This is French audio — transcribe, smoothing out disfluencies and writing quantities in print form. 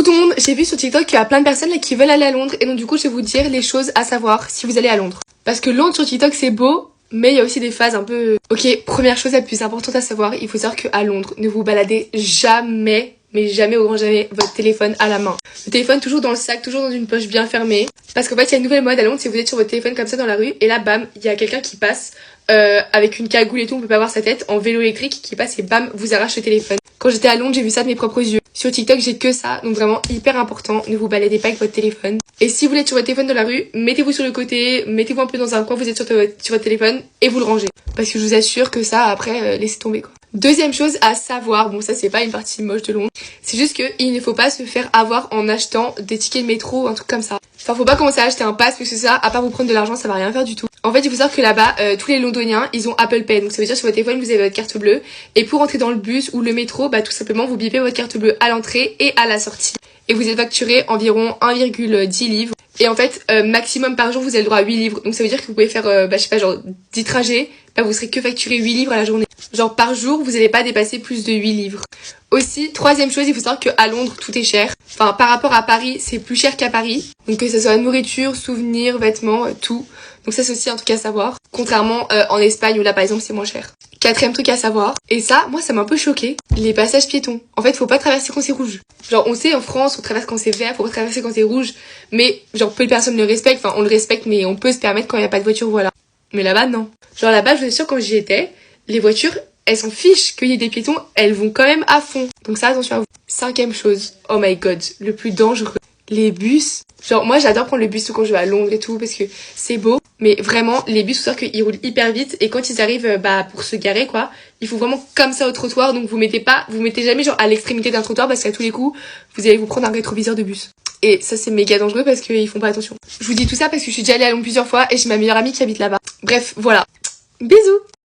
Coucou tout le monde, j'ai vu sur TikTok qu'il y a plein de personnes là qui veulent aller à Londres et donc du coup je vais vous dire les choses à savoir si vous allez à Londres. Parce que Londres sur TikTok c'est beau, mais il y a aussi des phases un peu... Ok, première chose la plus importante à savoir, il faut savoir qu'à Londres, ne vous baladez jamais, mais jamais au grand jamais, votre téléphone à la main. Le téléphone toujours dans le sac, toujours dans une poche bien fermée. Parce qu'en fait il y a une nouvelle mode à Londres, c'est que vous êtes sur votre téléphone comme ça dans la rue et là bam, il y a quelqu'un qui passe avec une cagoule et tout, on peut pas voir sa tête, en vélo électrique qui passe et bam, vous arrache le téléphone. Quand j'étais à Londres, j'ai vu ça de mes propres yeux. Sur TikTok, j'ai que ça, donc vraiment hyper important, ne vous baladez pas avec votre téléphone. Et si vous êtes sur votre téléphone dans la rue, mettez-vous sur le côté, mettez-vous un peu dans un coin, vous êtes sur votre téléphone et vous le rangez. Parce que je vous assure que ça, après, laissez tomber quoi. Deuxième chose à savoir, bon ça c'est pas une partie moche de Londres, c'est juste que il ne faut pas se faire avoir en achetant des tickets de métro ou un truc comme ça. Enfin faut pas commencer à acheter un pass parce que ça, à part vous prendre de l'argent, ça va rien faire du tout. En fait il faut savoir que là-bas, tous les Londoniens, ils ont Apple Pay, donc ça veut dire sur votre téléphone vous avez votre carte bleue et pour entrer dans le bus ou le métro, bah tout simplement vous bipez votre carte bleue à l'entrée et à la sortie. Et vous êtes facturé environ 1,10 livres. Et en fait, maximum par jour, vous avez le droit à 8 livres. Donc ça veut dire que vous pouvez faire, je sais pas, genre 10 trajets. Bah vous serez que facturé 8 livres à la journée. Genre par jour, vous n'allez pas dépasser plus de 8 livres. Aussi, troisième chose, il faut savoir qu'à Londres, tout est cher. Enfin, par rapport à Paris, c'est plus cher qu'à Paris. Donc que ce soit nourriture, souvenirs, vêtements, tout. Donc ça, c'est aussi un truc à savoir. Contrairement en Espagne où là, par exemple, c'est moins cher. Quatrième truc à savoir, et ça, moi, ça m'a un peu choqué, les passages piétons. En fait, faut pas traverser quand c'est rouge. Genre, on sait, en France, on traverse quand c'est vert, faut pas traverser quand c'est rouge. Mais, genre, peu de personnes le respectent. Enfin, on le respecte, mais on peut se permettre quand il y a pas de voiture, voilà. Mais là-bas, non. Genre, là-bas, je vous assure, quand j'y étais, les voitures, elles s'en fichent qu'il y ait des piétons, elles vont quand même à fond. Donc ça, attention à vous. Cinquième chose, oh my god, le plus dangereux, les bus. Genre, moi, j'adore prendre le bus tout quand je vais à Londres et tout, parce que c'est beau. Mais vraiment, les bus, faut savoir qu'ils roulent hyper vite. Et quand ils arrivent, pour se garer, quoi, il faut vraiment comme ça au trottoir. Donc vous mettez jamais genre à l'extrémité d'un trottoir, parce qu'à tous les coups, vous allez vous prendre un rétroviseur de bus. Et ça, c'est méga dangereux parce qu'ils font pas attention. Je vous dis tout ça parce que je suis déjà allée à Londres plusieurs fois et j'ai ma meilleure amie qui habite là-bas. Bref, voilà. Bisous!